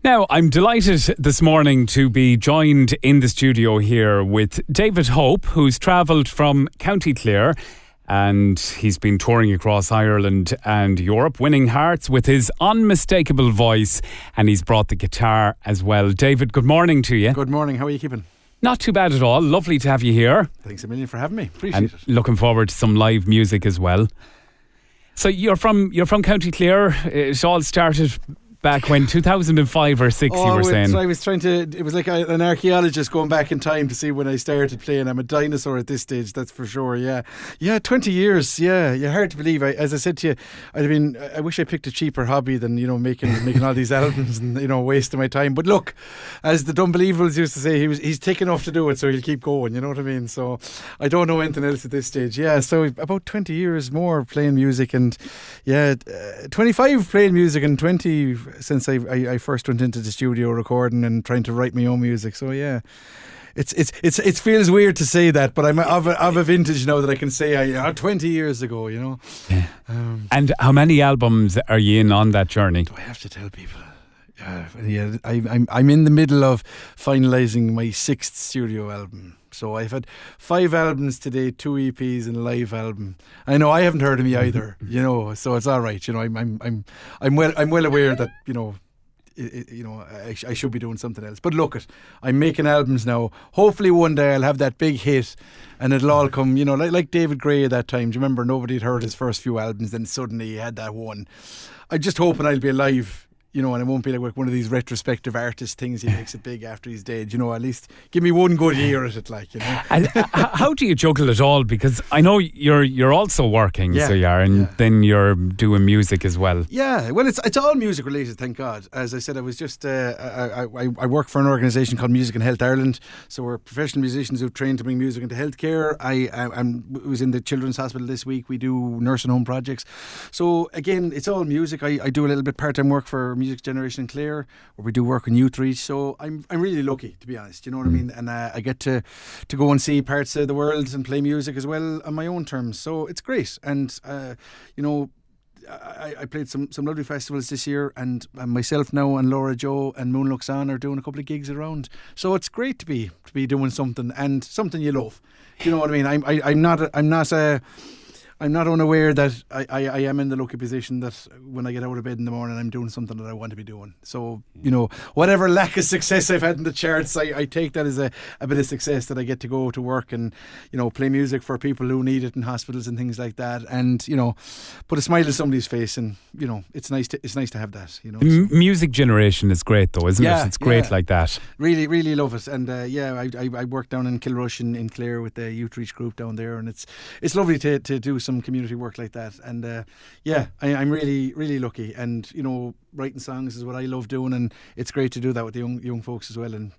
Now, I'm delighted this morning to be joined in the studio here with David Hope, who's travelled from County Clare and he's been touring across Ireland and Europe, winning hearts with his unmistakable voice, and he's brought the guitar as well. David, good morning to you. Good morning. How are you keeping? Not too bad at all. Lovely to have you here. Thanks a million for having me. Appreciate it. Looking forward to some live music as well. So you're from County Clare. It all started back when 2005 or 6 you were saying. I was trying to, it was like an archaeologist going back in time to see when I started playing. I'm a dinosaur at this stage, that's for sure. Yeah, 20 years. Yeah, hard to believe. As I said to you, I wish I picked a cheaper hobby than making all these albums and wasting my time. But look, as the Unbelievables used to say, he's taken off to do it, so he'll keep going. You know what I mean? So I don't know anything else at this stage. Yeah, so about 20 years more playing music, and 25 playing music and 20 since I first went into the studio recording and trying to write my own music. So yeah, it feels weird to say that, but I'm of a vintage now that I can say 20 years ago. Yeah. And how many albums are you in on that journey? Do I have to tell people? I'm in the middle of finalising my 6th studio album. So I've had 5 albums today, 2 EPs and a live album. I know I haven't heard of me either, so it's all right. I'm well aware that I should be doing something else. But look, I'm making albums now. Hopefully one day I'll have that big hit, and it'll all come. Like David Gray at that time. Do you remember? Nobody had heard his first few albums, then suddenly he had that one. I'm just hoping I'll be alive. And it won't be like one of these retrospective artist things. He makes it big after he's dead. At least give me one good year at it, And how do you juggle it all? Because I know you're also working, so you are, and then you're doing music as well. Yeah, well, it's all music related, thank God. As I said, I was just I work for an organisation called Music and Health Ireland. So we're professional musicians who've trained to bring music into healthcare. I was in the Children's Hospital this week. We do nursing home projects. So again, it's all music. I do a little bit part-time work for Music Generation in Clare, where we do work on youth reach. So I'm really lucky, to be honest. You know what I mean? And I get to go and see parts of the world and play music as well on my own terms. So it's great. And I played some lovely festivals this year, and myself now and Laura Joe and Moon Looks On are doing a couple of gigs around. So it's great to be doing something, and something you love. You know what I mean? I'm not unaware that I am in the lucky position that when I get out of bed in the morning, I'm doing something that I want to be doing. So, whatever lack of success I've had in the charts, I take that as a bit of success, that I get to go to work and, play music for people who need it in hospitals and things like that. And, put a smile on somebody's face, and, it's nice to have that, The music generation is great though, isn't it? It's great like that. Really, really love it. And, I work down in Kilrush in Clare with the Youth Reach group down there, and it's lovely to do some community work like that. And I'm really, really lucky, and writing songs is what I love doing, and it's great to do that with the young folks as well, and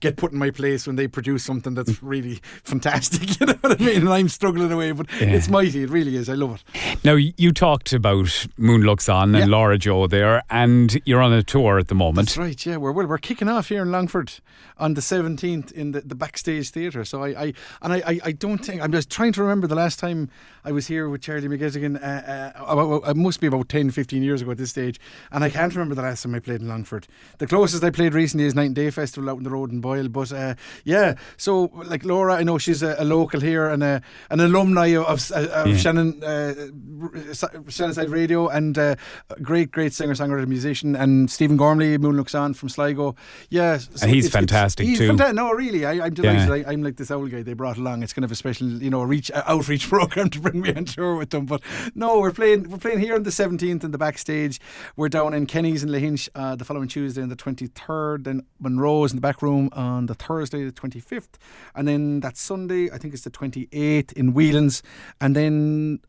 get put in my place when they produce something that's really fantastic. You know what I mean? And I'm struggling away, but it's mighty. It really is. I love it. Now, you talked about Moon Looks On and Laura Joe there, and you're on a tour at the moment. That's right. Yeah, we're kicking off here in Longford on the 17th in the Backstage Theatre. So I don't think, I'm just trying to remember the last time I was here with Charlie McGettigan. It must be about 10-15 years ago at this stage, and I can't remember the last time I played in Longford. The closest I played recently is Night and Day Festival out on the road in Boyle. But so like Laura, I know she's a local here and an alumni of Shannonside Radio, and great singer-songwriter musician. And Stephen Gormley, Moon Looks On from Sligo. Yeah, so and he's fantastic too. No, really, I'm delighted. I'm like this owl guy they brought along. It's kind of a special outreach program to bring me on tour with them. But no, we're playing here on the 17th in the Backstage. We're down in Kenny's in Lahinch the following Tuesday on the 23rd, then Monroe's in the back room on the Thursday the 25th, and then that Sunday I think it's the 28th in Whelan's, and then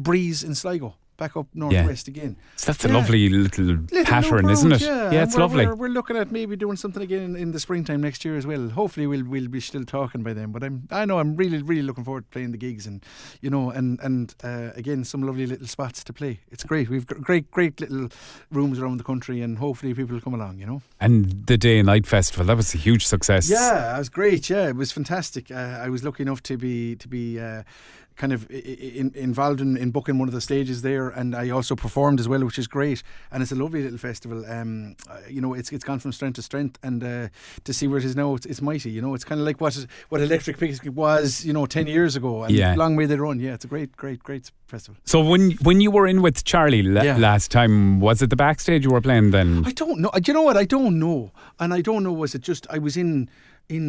Breeze in Sligo. Back up northwest again. So that's a lovely little pattern, isn't it? Yeah, it's lovely. We're looking at maybe doing something again in the springtime next year as well. Hopefully we'll be still talking by then. But I'm really, really looking forward to playing the gigs, and again, some lovely little spots to play. It's great. We've got great little rooms around the country, and hopefully people will come along. And the Day and Night Festival, that was a huge success. Yeah, it was great. Yeah, it was fantastic. I was lucky enough to be kind of involved in booking one of the stages there, and I also performed as well, which is great. And it's a lovely little festival. It's gone from strength to strength, and to see where it is now, it's mighty. It's kind of like what Electric Picnic was, 10 years ago, and long way they run. Yeah, it's a great festival. So when you were in with Charlie last time, was it the Backstage you were playing then? I don't know. You know what? I don't know, and I don't know. Was it just I was in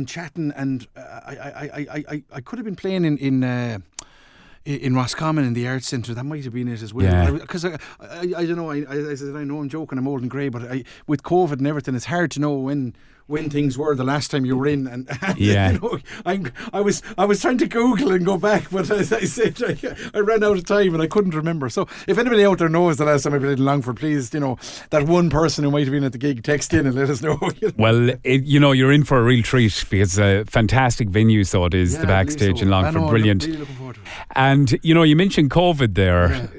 Chatton, and I could have been playing in Roscommon in the Arts Centre. That might have been it as well. Because I don't know. I said, I know I'm joking, I'm old and grey, but with COVID and everything, it's hard to know when things were the last time you were in, and I was trying to Google and go back, but as I said, I ran out of time and I couldn't remember. So if anybody out there knows the last time I played in Longford, please, that one person who might have been at the gig, text in and let us know. Well, you're in for a real treat, because a fantastic venue, so it is, the Backstage in Longford. Brilliant. I'm really looking forward to it. And you mentioned COVID there.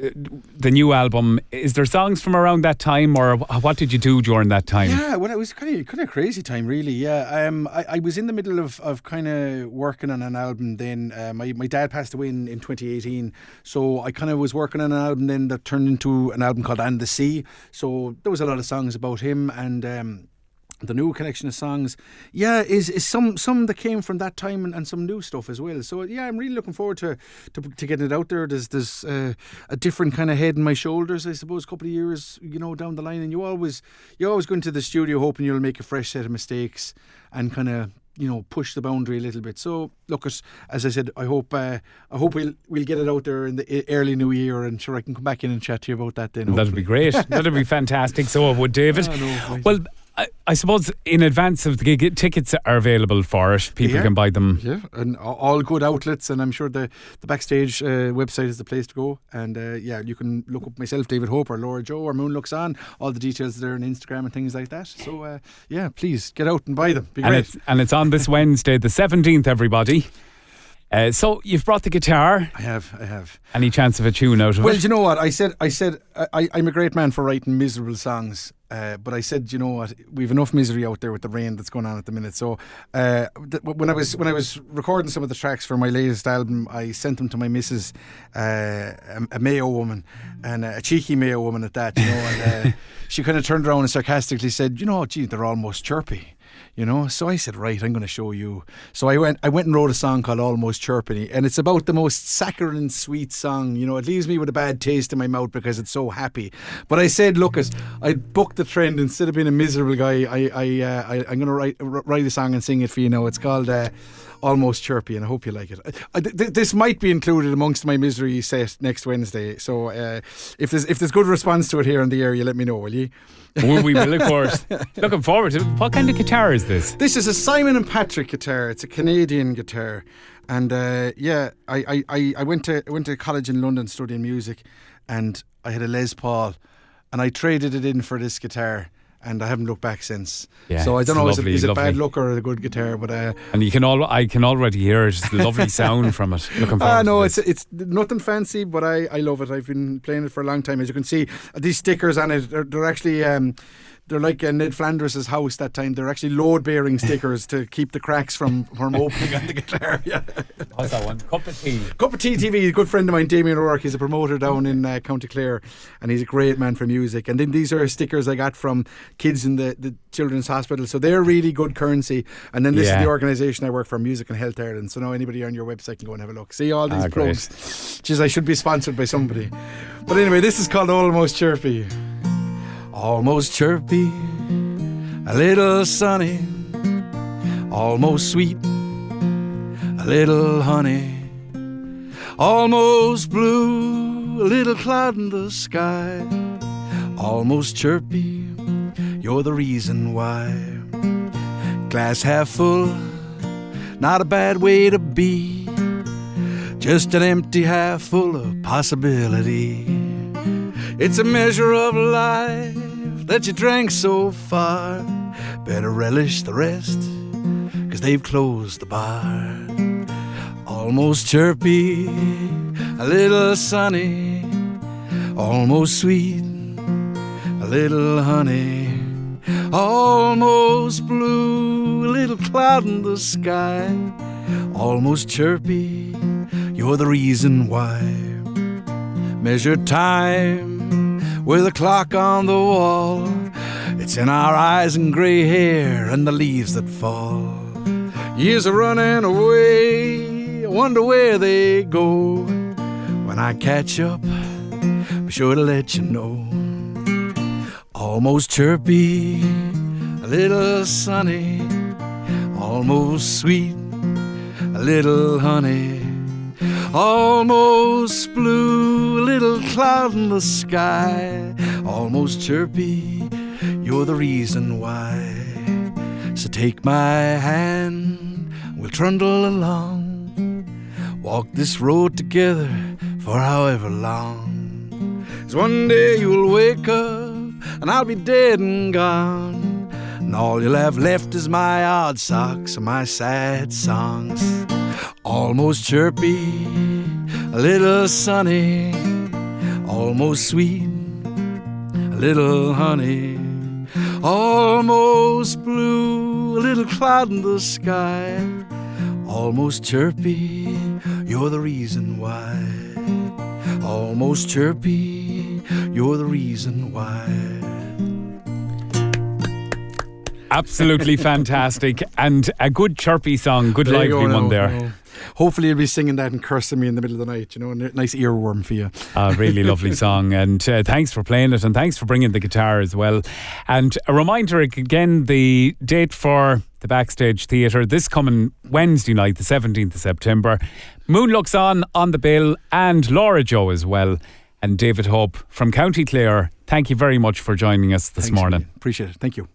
The new album, is there songs from around that time, or what did you do during that time? Yeah, well, it was kind of a crazy time, really. Yeah, I was in the middle of kind of working on an album then. My dad passed away in 2018, so I kind of was working on an album then that turned into an album called And the Sea. So there was a lot of songs about him, and the new collection of songs, is some that came from that time, and some new stuff as well. So I'm really looking forward to getting it out there. There's a different kind of head in my shoulders, I suppose, a couple of years down the line, and you always go into the studio hoping you'll make a fresh set of mistakes and kind of push the boundary a little bit. So look, as I said, I hope we'll get it out there in the early new year, and sure I can come back in and chat to you about that then. That'd be great. That'd be fantastic. So would David. Well, I suppose in advance of the gig, tickets are available for it. People can buy them. Yeah, and all good outlets, and I'm sure the Backstage website is the place to go. And you can look up myself, David Hope, or Laura Joe, or Moon Looks On. All the details there on Instagram and things like that. So please get out and buy them. Be great. And it's on this Wednesday, the 17th, everybody. So you've brought the guitar. I have. Any chance of a tune out of it? Well, you know what? I said I'm a great man for writing miserable songs. But I said, you know what? We've enough misery out there with the rain that's going on at the minute. So when I was recording some of the tracks for my latest album, I sent them to my missus, a Mayo woman, and a cheeky Mayo woman at that. And she kind of turned around and sarcastically said, gee, they're almost chirpy. So I said, right, I'm going to show you. So I went and wrote a song called Almost Chirpy, and it's about the most saccharine sweet song. It leaves me with a bad taste in my mouth because it's so happy. But I said, look, I booked the trend. Instead of being a miserable guy, I'm going to write a song and sing it for you now. It's called Almost Chirpy, and I hope you like it. This might be included amongst my misery set next Wednesday. So if there's good response to it here on the air, you let me know, will you? We will, of course. Looking forward to it. What kind of guitar is this? This is a Simon & Patrick guitar. It's a Canadian guitar. And I went to college in London studying music, and I had a Les Paul, and I traded it in for this guitar, and I haven't looked back since. Yeah, so I don't know, is it bad luck or a good guitar? But and I can already hear it. The lovely sound from it. Looking forward to this. It's nothing fancy, but I love it. I've been playing it for a long time. As you can see, these stickers on it, they're actually they're like Ned Flanders' house that time. They're actually load-bearing stickers to keep the cracks from opening on the guitar. Yeah. What's that one? Cup of Tea. Cup of Tea TV. A good friend of mine, Damien O'Rourke. He's a promoter down in County Clare, and he's a great man for music. And then these are stickers I got from kids in the Children's Hospital. So they're really good currency. And then this is the organisation I work for, Music and Health Ireland. So now anybody on your website can go and have a look. See all these plugs. Jeez, I should be sponsored by somebody. But anyway, this is called Almost Chirpy. Almost chirpy, a little sunny, almost sweet, a little honey, almost blue, a little cloud in the sky, almost chirpy, you're the reason why. Glass half full, not a bad way to be, just an empty half full of possibility. It's a measure of life that you drank so far. Better relish the rest, 'cause they've closed the bar. Almost chirpy, a little sunny, almost sweet, a little honey, almost blue, a little cloud in the sky, almost chirpy, you're you're the reason why. Measure time with a clock on the wall. It's in our eyes and grey hair and the leaves that fall. Years are running away, I wonder where they go. When I catch up, be sure to let you know. Almost chirpy, a little sunny, almost sweet, a little honey, almost blue, a little cloud in the sky, almost chirpy, you're the reason why. So take my hand, we'll trundle along, walk this road together for however long. 'Cause one day you'll wake up and I'll be dead and gone, and all you'll have left is my odd socks and my sad songs. Almost chirpy, a little sunny, almost sweet, a little honey, almost blue, a little cloud in the sky, almost chirpy, you're the reason why. Almost chirpy, you're the reason why. Absolutely fantastic, and a good chirpy song, good There you lively go, one no, there. no. Hopefully you'll be singing that and cursing me in the middle of the night, you know, a nice earworm for you. A really lovely song, and thanks for playing it, and thanks for bringing the guitar as well. And a reminder again, the date for the Backstage Theatre this coming Wednesday night, the 17th of September. Moon Looks On the bill, and Laura Joe as well. And David Hope from County Clare, thank you very much for joining us this morning. Appreciate it. Thank you.